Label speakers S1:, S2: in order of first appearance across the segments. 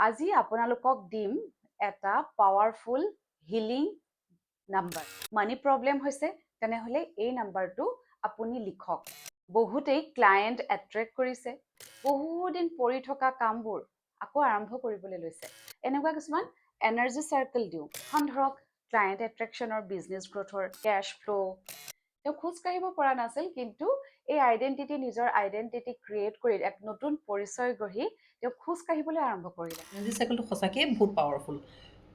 S1: আজি আপোনালোকক দিম এটা পাৱাৰফুল হিলিং নাম্বাৰ। মানি প্ৰব্লেম হৈছে তেনেহ'লে এই নাম্বাৰটো আপুনি লিখক। বহুতেই ক্লায়েণ্ট এট্ৰেক্ট কৰিছে, বহুদিন পৰি থকা কামবোৰ আকৌ আৰম্ভ কৰিবলৈ লৈছে। এনেকুৱা কিছুমান এনাৰ্জি চাৰ্কেল দিওঁ, এখন ধৰক ক্লায়েণ্ট এট্ৰেকশ্যনৰ, বিজনেছ গ্ৰথৰ, কেছ ফ্ল'। তেওঁ খোজকাঢ়িব পৰা নাছিল, কিন্তু এই নিজৰ আইডেণ্টিটি ক্ৰিয়েট কৰি এক নতুন পৰিচয় গঢ়ি তেওঁ খোজকাঢ়িবলৈ আৰম্ভ কৰিলে।
S2: এনাৰ্জি চাইকেলটো সঁচাকৈ বহুত পাৱাৰফুল।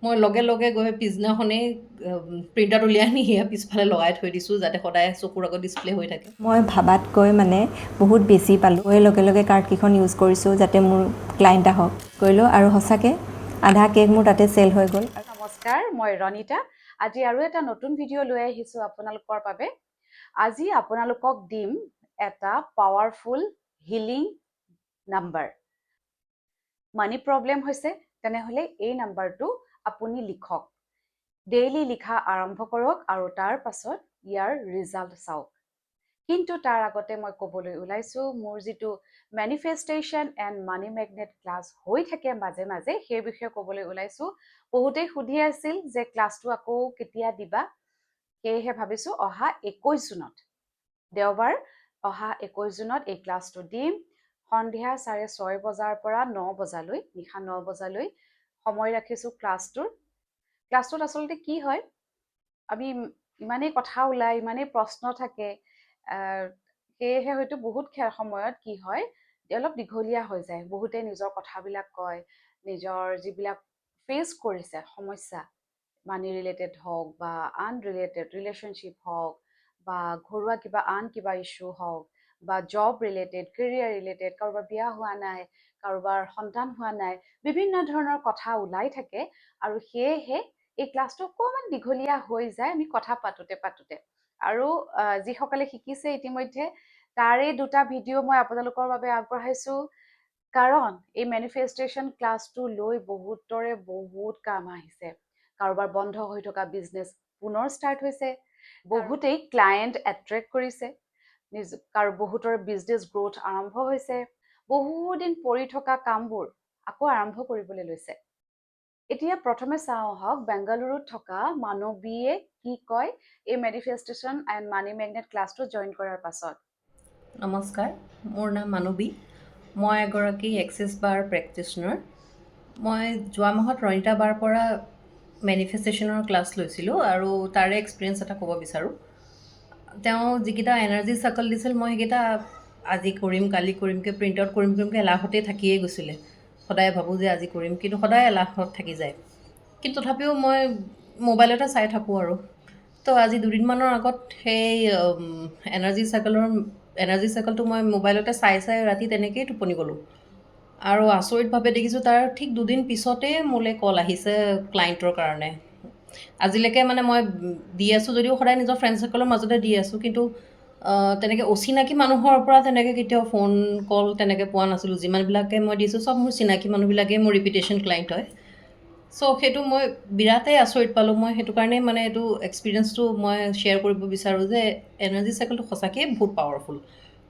S2: মই লগে লগে গৈ পিছদিনাখনেই প্ৰিণ্ট আউট উলিয়াই আনি সেয়া পিছফালে লগাই থৈ দিছোঁ, যাতে সদায় চকুৰ আগত ডিছপ্লে হৈ থাকে।
S3: মই ভাবাতকৈ বহুত বেছি পালোঁ। লগে লগে কাৰ্ডকেইখন ইউজ কৰিছোঁ যাতে মোৰ ক্লায়েণ্ট আহক। কৰিলোঁ আৰু সঁচাকৈ আধা কেক মোৰ তাতে চেল হৈ গ'ল।
S1: নমস্কাৰ, মই ৰণিতা। আজি আৰু এটা নতুন ভিডিঅ' লৈ আহিছোঁ আপোনালোকৰ বাবে। আজি আপোনালোকক দিম এটা পাৱাৰফুল হিলিং নাম্বাৰ। মানি প্ৰব্লেম হৈছে তেনেহ'লে এই নাম্বাৰটো আপুনি লিখক। ডেইলি লিখা আৰম্ভ কৰক আৰু তাৰ পাছত ইয়াৰ ৰিজাল্ট চাওক। কিন্তু তাৰ আগতে মই ক'বলৈ ওলাইছোঁ, মোৰ যিটো manifestation and money magnet class হৈ থাকে মাজে মাজে, সেই বিষয়ে ক'বলৈ ওলাইছোঁ। বহুতেই সুধি আছিল যে ক্লাছটো আকৌ কেতিয়া দিবা, সেয়েহে ভাবিছোঁ অহা 21 জুনত, দেওবাৰ অহা 21 জুনত এই ক্লাছটো দিম। সন্ধিয়া 6:30 বজাৰ পৰা 9 বজালৈ, নিশা 9 বজালৈ সময় ৰাখিছোঁ ক্লাছটোত আচলতে কি হয়, আমি ইমানেই কথা ওলায়, ইমানেই প্ৰশ্ন থাকে, সেয়েহে হয়তো বহুত সময়ত কি হয়, অলপ দীঘলীয়া হৈ যায়। বহুতে নিজৰ কথাবিলাক কয়, নিজৰ যিবিলাক ফেচ কৰিছে সমস্যা, মানি ৰিলেটেড হওক বা আনৰিলেটেড ৰিলেশ্যনশ্বিপ হওক বা ঘৰুৱা কিবা ইছ্যু হওক বা জব ৰিলেটেড, কেৰিয়াৰ ৰিলেটেড, কাৰোবাৰ বিয়া হোৱা নাই, কাৰোবাৰ সন্তান হোৱা নাই, বিভিন্ন ধৰণৰ কথা ওলাই থাকে। আৰু সেয়েহে এই ক্লাছটো অকণমান দীঘলীয়া হৈ যায় আমি কথা পাতোতে। আৰু যিসকলে শিকিছে ইতিমধ্যে, তাৰে 2টা ভিডিঅ' মই আপোনালোকৰ বাবে আগবঢ়াইছোঁ। কাৰণ এই মেনিফেষ্টেশ্যন ক্লাছটো লৈ বহুতৰে বহুত কাম আহিছে। কাৰোবাৰ বন্ধ হৈ থকা বিজনেছ পুনৰ ষ্টাৰ্ট হৈছে, বহুতেই ক্লায়েণ্ট এট্ৰেক্ট কৰিছে, বহুতৰ বিজনেছ গ্ৰথ আৰম্ভ হৈছে, বহুদিন পৰি থকা কামবোৰ আকৌ আৰম্ভ কৰিবলৈ লৈছে। এতিয়া প্ৰথমে চাওঁ আহক, বেংগালুৰুত থকা মানৱীয়ে কি কয় এই মেনিফেষ্টেশ্যন এণ্ড মানি মেগনেট ক্লাছটো জইন কৰাৰ পাছত।
S2: নমস্কাৰ, মোৰ নাম মানৱী। মই এগৰাকী এক্সিছ বাৰ প্ৰেক্টিচনাৰ। মই যোৱা মাহত ৰণিতা বাৰ পৰা মেনিফেষ্টেশ্যনৰ ক্লাছ লৈছিলোঁ আৰু তাৰে এক্সপিৰিয়েঞ্চ এটা ক'ব বিচাৰোঁ। তেওঁ যিকেইটা এনাৰ্জি চাৰ্কল দিছিল, মই সেইকেইটা আজি কৰিম, কালি কৰিমকৈ প্ৰিণ্ট আউট কৰিমকৈ এলাহতেই থাকিয়ে গৈছিলে। সদায় ভাবোঁ যে আজি কৰিম, কিন্তু সদায় এলাহত থাকি যায়। কিন্তু তথাপিও মই মোবাইলতে চাই থাকোঁ আৰু। তো আজি 2 দিনমানৰ আগত সেই এনাৰ্জি চাৰ্কলটো মই মোবাইলতে চাই ৰাতি তেনেকেই টোপনি গ'লোঁ। আৰু আচৰিতভাৱে দেখিছোঁ তাৰ ঠিক 2 দিন পিছতেই মোলৈ কল আহিছে ক্লায়েণ্টৰ কাৰণে। আজিলৈকে মই দি আছোঁ যদিও সদায় নিজৰ ফ্ৰেণ্ড চাৰ্কলৰ মাজতে দি আছোঁ, কিন্তু তেনেকৈ অচিনাকি মানুহৰ পৰা তেনেকৈ কেতিয়াও ফোন কল তেনেকৈ পোৱা নাছিলোঁ। যিমানবিলাকে মই দিছোঁ চব মোৰ চিনাকি মানুহবিলাকেই মোৰ ৰিপিটেশ্যন ক্লায়েণ্ট হয়। চ' সেইটো মই বিৰাটেই আচৰিত পালোঁ। মই সেইটো কাৰণেই এইটো এক্সপিৰিয়েঞ্চটো মই শ্বেয়াৰ কৰিব বিচাৰোঁ যে এনাৰ্জি চাইকেলটো সঁচাকৈয়ে বহুত পাৱাৰফুল।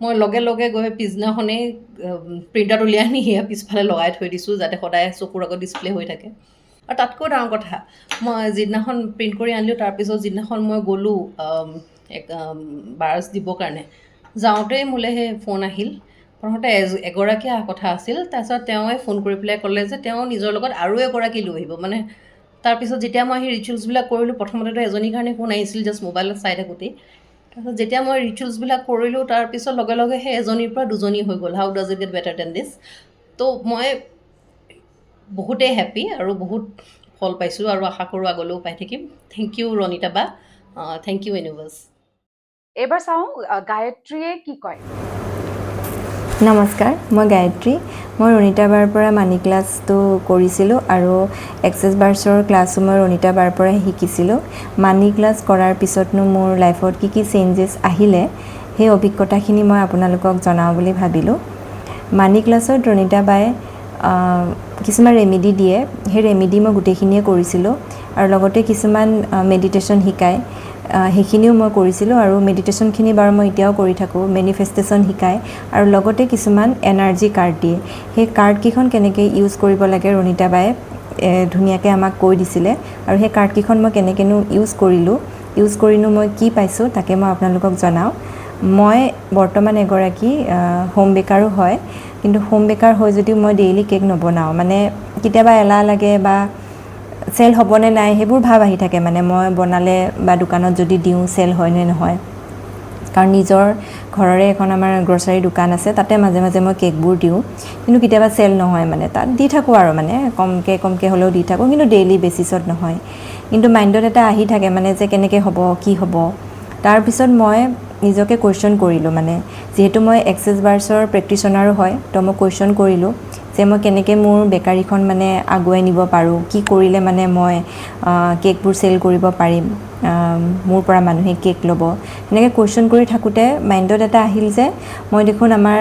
S2: মই লগে লগে গৈ পিছদিনাখনেই প্ৰিণ্ট আউট উলিয়াই আনি সেয়া পিছফালে লগাই থৈ দিছোঁ, যাতে সদায় চকুৰ আগত ডিছপ্লে হৈ থাকে। আৰু তাতকৈ ডাঙৰ কথা, মই যিদিনাখন প্ৰিণ্ট কৰি আনিলোঁ, তাৰপিছত যিদিনাখন মই গ'লোঁ বাৰছ দিবৰ কাৰণে, যাওঁতেই মোলৈ সেই ফোন আহিল। প্ৰথমতে এগৰাকী অহা কথা আছিল, তাৰপিছত তেওঁৱে ফোন কৰি পেলাই ক'লে যে তেওঁ নিজৰ লগত আৰু এগৰাকী লৈ আহিব। তাৰপিছত যেতিয়া মই সেই ৰিচুৱেলছবিলাক কৰিলোঁ, প্ৰথমতেতো এজনীৰ কাৰণে ফোন আহিছিল জাষ্ট মোবাইলত চাই থাকোঁতেই। তাৰপিছত যেতিয়া মই ৰিচুৱেলছবিলাক কৰিলোঁ, তাৰপিছত লগে লগে সেই এজনীৰ পৰা 2জনী হৈ গ'ল। How does it get better than this? তো মই বহুতেই হেপ্পী আৰু বহুত ফল পাইছোঁ আৰু আশা কৰোঁ আগলৈও পাই থাকিম। থেংক ইউ ৰণিতা বা, থেংক ইউ ইউনিভাৰ্ছ।
S1: এইবাৰ চাওঁ গায়ত্ৰীয়ে কি কয়।
S3: নমস্কাৰ, মই গায়ত্ৰী। মই ৰণিতা বাৰ পৰা মানি ক্লাছটো কৰিছিলোঁ আৰু এক্সেছ বাৰ্ছৰ ক্লাছো মই ৰণিতা বাৰ পৰাই শিকিছিলোঁ। মানি ক্লাছ কৰাৰ পিছতনো মোৰ লাইফত কি চেঞ্জেছ আহিলে, সেই অভিজ্ঞতাখিনি মই আপোনালোকক জনাওঁ বুলি ভাবিলোঁ। মানি ক্লাছত ৰণিতা বাই কিছুমান ৰেমেডি দিয়ে, সেই ৰেমেডি মই গোটেইখিনিয়ে কৰিছিলোঁ আৰু লগতে কিছুমান মেডিটেশ্যন শিকায়। সেইখিনিও মই কৰিছিলোঁ আৰু মেডিটেশ্যনখিনি বাৰু মই এতিয়াও কৰি থাকোঁ মেনিফেষ্টেশ্যন শিকায় আৰু লগতে কিছুমান এনাৰ্জি কাৰ্ড দিয়ে সেই কাৰ্ডকেইখন কেনেকৈ ইউজ কৰিব লাগে ৰণিতা বায়ে ধুনীয়াকৈ আমাক কৈ দিছিলে আৰু সেই কাৰ্ডকেইখন মই কেনেকৈনো ইউজ কৰিনো মই কি পাইছোঁ তাকে মই আপোনালোকক জনাওঁ মই বৰ্তমান এগৰাকী হোম বেকাৰো হয় কিন্তু হোম বেকাৰ হৈ যদিও মই ডেইলি কেক নবনাওঁ মানে কেতিয়াবা এলাহ লাগে বা চেল হ'বনে নাই সেইবোৰ ভাৱ আহি থাকে মানে মই বনালে বা দোকানত যদি দিওঁ চেল হয় নে নহয় কাৰণ নিজৰ ঘৰৰে এখন আমাৰ গ্ৰচাৰী দোকান আছে তাতে মাজে মাজে মই কেকবোৰ দিওঁ কিন্তু কেতিয়াবা চেল নহয় মানে তাত দি থাকোঁ আৰু মানে কমকৈ হ'লেও দি থাকোঁ কিন্তু ডেইলি বেচিছত নহয় কিন্তু মাইণ্ডত এটা আহি থাকে মানে যে কেনেকৈ হ'ব কি হ'ব তাৰপিছত মই নিজকে কুৱেশ্যন কৰিলোঁ মানে যিহেতু মই এক্সেছ বাৰ্ছৰ প্ৰেক্টিশ্যনাৰো হয় তো মই কুৱেশ্যন কৰিলোঁ যে মই কেনেকৈ মোৰ বেকাৰীখন মানে আগুৱাই নিব পাৰোঁ কি কৰিলে মানে মই কেকবোৰ চেল কৰিব পাৰিম মোৰ পৰা মানুহে কেক ল'ব সেনেকৈ কুৱেশ্যন কৰি থাকোঁতে মাইণ্ডত এটা আহিল যে মই দেখোন আমাৰ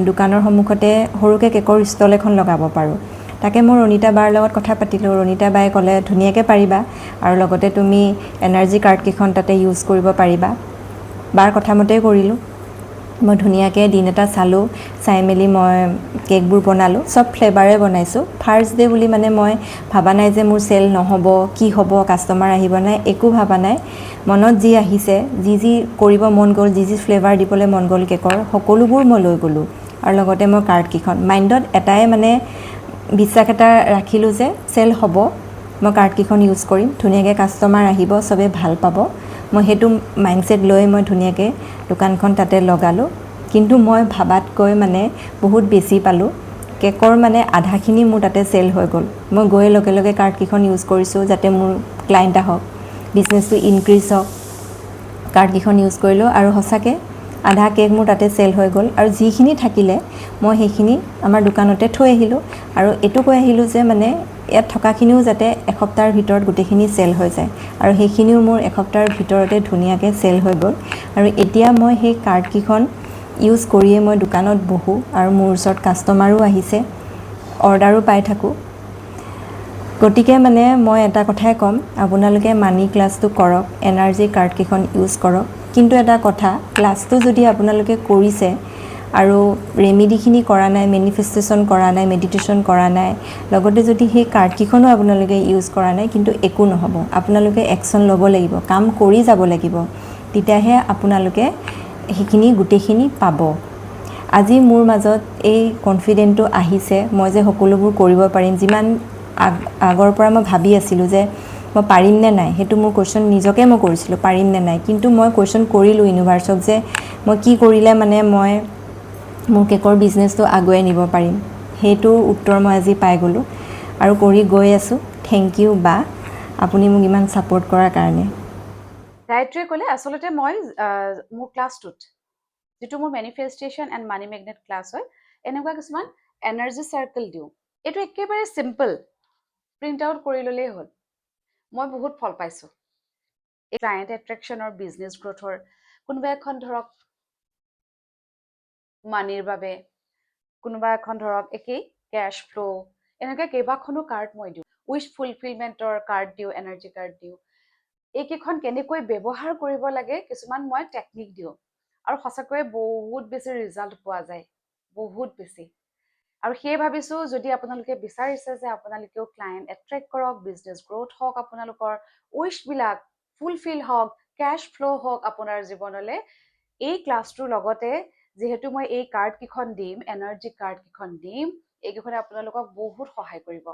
S3: দোকানৰ সন্মুখতে সৰুকৈ কেকৰ ষ্টল এখন লগাব পাৰোঁ তাকে মই ৰণিতা বাৰ লগত কথা পাতিলোঁ ৰণিতা বায়ে ক'লে ধুনীয়াকৈ পাৰিবা আৰু লগতে তুমি এনাৰ্জি কাৰ্ডকেইখন তাতে ইউজ কৰিব পাৰিবা বাৰ কথামতেই কৰিলোঁ মই ধুনীয়াকৈ দিন এটা চালোঁ চাই মেলি মই কেকবোৰ বনালোঁ চব ফ্লেভাৰে বনাইছোঁ ফাৰ্ষ্ট ডে বুলি মানে মই ভাবা নাই যে মোৰ চেল নহ'ব কি হ'ব কাষ্টমাৰ আহিব নাই একো ভাবা নাই মনত যি আহিছে যি কৰিব মন গ'ল যি ফ্লেভাৰ দিবলৈ মন গ'ল কেকৰ সকলোবোৰ মই লৈ গ'লোঁ আৰু লগতে মই কাৰ্ডকেইখন মাইণ্ডত এটাই মানে বিশ্বাস এটা ৰাখিলোঁ যে চেল হ'ব মই কাৰ্ডকেইখন ইউজ কৰিম ধুনীয়াকৈ কাষ্টমাৰ আহিব চবেই ভাল পাব মই সেইটো মাইণ্ডছেট লৈ মই ধুনীয়াকৈ দোকানখন তাতে লগালোঁ কিন্তু মই ভাবাতকৈ মানে বহুত বেছি পালোঁ কেকৰ মানে আধাখিনি মোৰ তাতে চেল হৈ গ'ল মই গৈ লগে লগে কাৰ্ডকেইখন ইউজ কৰিছোঁ যাতে মোৰ ক্লাইণ্ট আহক বিজনেছটো ইনক্ৰিজ হওক কাৰ্ডকেইখন ইউজ কৰিলোঁ আৰু সঁচাকৈ আধা কেক মোৰ তাতে চেল হৈ গ'ল আৰু যিখিনি থাকিলে মই সেইখিনি আমাৰ দোকানতে থৈ আহিলোঁ আৰু এইটো কৈ আহিলোঁ যে মানে ইয়াত থকাখিনিও যাতে এসপ্তাহৰ ভিতৰত গোটেইখিনি চেল হৈ যায় আৰু সেইখিনিও মোৰ এসপ্তাহৰ ভিতৰতে ধুনীয়াকৈ চেল হৈ গ'ল আৰু এতিয়া মই সেই কাৰ্ডকেইখন ইউজ কৰিয়ে মই দোকানত বহোঁ আৰু মোৰ ওচৰত কাষ্টমাৰো আহিছে অৰ্ডাৰো পাই থাকোঁ গতিকে মানে মই এটা কথাই ক'ম আপোনালোকে মানি ক্লাছটো কৰক এনাৰ্জি কাৰ্ডকেইখন ইউজ কৰক কিন্তু এটা কথা ক্লাছটো যদি আপোনালোকে কৰিছে আৰু ৰেমেডিখিনি কৰা নাই মেনিফেষ্টেশ্যন কৰা নাই মেডিটেশ্যন কৰা নাই লগতে যদি সেই কাৰ্ডকেইখনো আপোনালোকে ইউজ কৰা নাই কিন্তু একো নহ'ব আপোনালোকে একশ্যন ল'ব লাগিব কাম কৰি যাব লাগিব তেতিয়াহে আপোনালোকে সেইখিনি গোটেইখিনি পাব আজি মোৰ মাজত এই কনফিডেণ্টটো আহিছে মই যে সকলোবোৰ কৰিব পাৰিম যিমান আগৰ পৰা মই ভাবি আছিলোঁ যে মই পাৰিম নে নাই সেইটো মোৰ কুৱেশ্যন নিজকে মই কৰিছিলোঁ পাৰিম নে নাই কিন্তু মই কুৱেশ্যন কৰিলোঁ ইউনিভাৰ্চক যে মই কি কৰিলে মানে মই মোৰ কেকৰ বিজনেছটো আগুৱাই নিব পাৰিম সেইটোৰ উত্তৰ মই আজি পাই গ'লোঁ আৰু কৰি গৈ আছোঁ থেংক ইউ বা আপুনি মোক ইমান ছাপোৰ্ট কৰাৰ কাৰণে
S1: গায়ত্ৰীয়ে ক'লে আচলতে মই মোৰ ক্লাছটোত যিটো মোৰ manifestation and money magnet class হয় এনেকুৱা কিছুমান এনাৰ্জি চাৰ্কেল দিওঁ এইটো একেবাৰে চিম্পল প্ৰিণ্ট আউট কৰি ল'লেই হ'ল মই বহুত ফল পাইছোঁ এই ক্লায়েণ্ট এট্ৰেকশ্যনৰ বিজনেছ গ্ৰ'থৰ কোনোবা এখন ধৰক মানিৰ বাবে কোনোবা এখন ধৰক একেই কেছ ফ্ল' এনেকৈ কেইবাখনো কাৰ্ড মই দিওঁ উইচ ফুলফিলমেণ্টৰ কাৰ্ড দিওঁ এনাৰ্জি কাৰ্ড দিওঁ এইকেইখন কেনেকৈ ব্যৱহাৰ কৰিব লাগে কিছুমান মই টেকনিক দিওঁ আৰু সঁচাকৈয়ে বহুত বেছি ৰিজাল্ট পোৱা যায় বহুত বেছি আৰু সেয়ে ভাবিছোঁ যদি আপোনালোকে বিচাৰিছে যে আপোনালোকেও ক্লায়েণ্ট এট্ৰেক্ট কৰক বিজনেছ গ্ৰ'থ হওক আপোনালোকৰ উইচবিলাক ফুলফিল হওক কেছ ফ্ল' হওক আপোনাৰ জীৱনলৈ এই ক্লাছটোৰ লগতে যিহেতু মই এই কাৰ্ডকেইখন দিম এনাৰ্জি কাৰ্ডকেইখন দিম এইকেইখনে আপোনালোকক বহুত সহায় কৰিব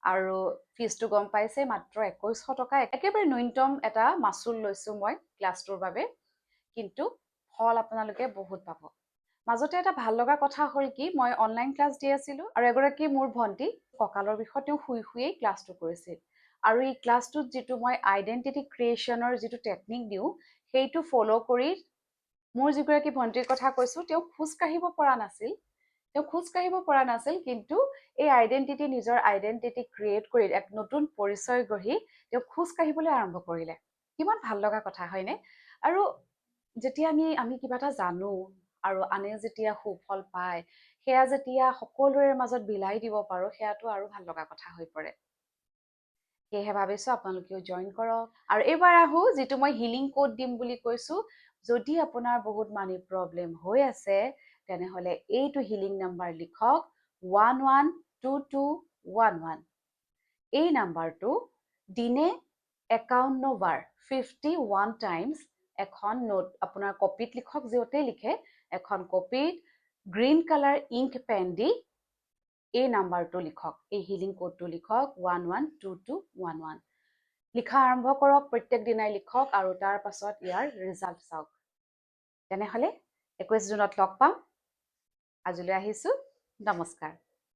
S1: আৰু ফিজটো গম পাইছে মাত্ৰ 2100 টকা একেবাৰে ন্যূনতম এটা মাচুল লৈছোঁ মই ক্লাছটোৰ বাবে কিন্তু ফল আপোনালোকে বহুত পাব মাজতে এটা ভাল লগা কথা হ'ল কি মই অনলাইন ক্লাছ দি আছিলোঁ আৰু এগৰাকী মোৰ ভণ্টি কঁকালৰ বিষত তেওঁ শুই শুয়েই ক্লাছটো কৰিছিল আৰু এই ক্লাছটোত যিটো মই আইডেণ্টিটি ক্ৰিয়েশ্যনৰ যিটো টেকনিক দিওঁ সেইটো ফ'ল' কৰি মোৰ যিগৰাকী ভণ্টিৰ কথা কৈছোঁ তেওঁ খোজ কাঢ়িব পৰা নাছিল কিন্তু এই আইডেণ্টিটি নিজৰ আইডেণ্টিটি ক্ৰিয়েট কৰি এক নতুন পৰিচয় গঢ়ি তেওঁ খোজ কাঢ়িবলৈ আৰম্ভ কৰিলে কিমান ভাল লগা কথা হয়নে আৰু যেতিয়া আমি কিবা এটা জানো আৰু আনে যেতিয়া সুফল পায় সেয়া যেতিয়া সকলোৰে মাজত বিলাই দিব পাৰোঁ সেয়াটো আৰু ভাল লগা কথা হৈ পৰে সেয়েহে ভাবিছোঁ আপোনালোকেও জইন কৰক আৰু এইবাৰ আহোঁ যিটো মই হিলিং কোড দিম বুলি কৈছোঁ যদি আপোনাৰ বহুত মানি প্ৰব্লেম হৈ আছে তেনেহ'লে এইটো হিলিং নাম্বাৰ লিখক 112211 এই নাম্বাৰটো দিনে 51 বাৰ 51 টাইমছ এখন নোট আপোনাৰ কপিত লিখক য'তেই লিখে এখন কপিত গ্ৰীণ কালাৰ ইংক পেন দি এই নাম্বাৰটো লিখক এই হিলিং কোডটো লিখক 112211 লিখা আৰম্ভ কৰক প্ৰত্যেক দিনাই লিখক আৰু তাৰ পাছত ইয়াৰ ৰিজাল্ট চাওক তেনেহ'লে 21 জুনত লগ পাম আজিলৈ আহিছোঁ নমস্কাৰ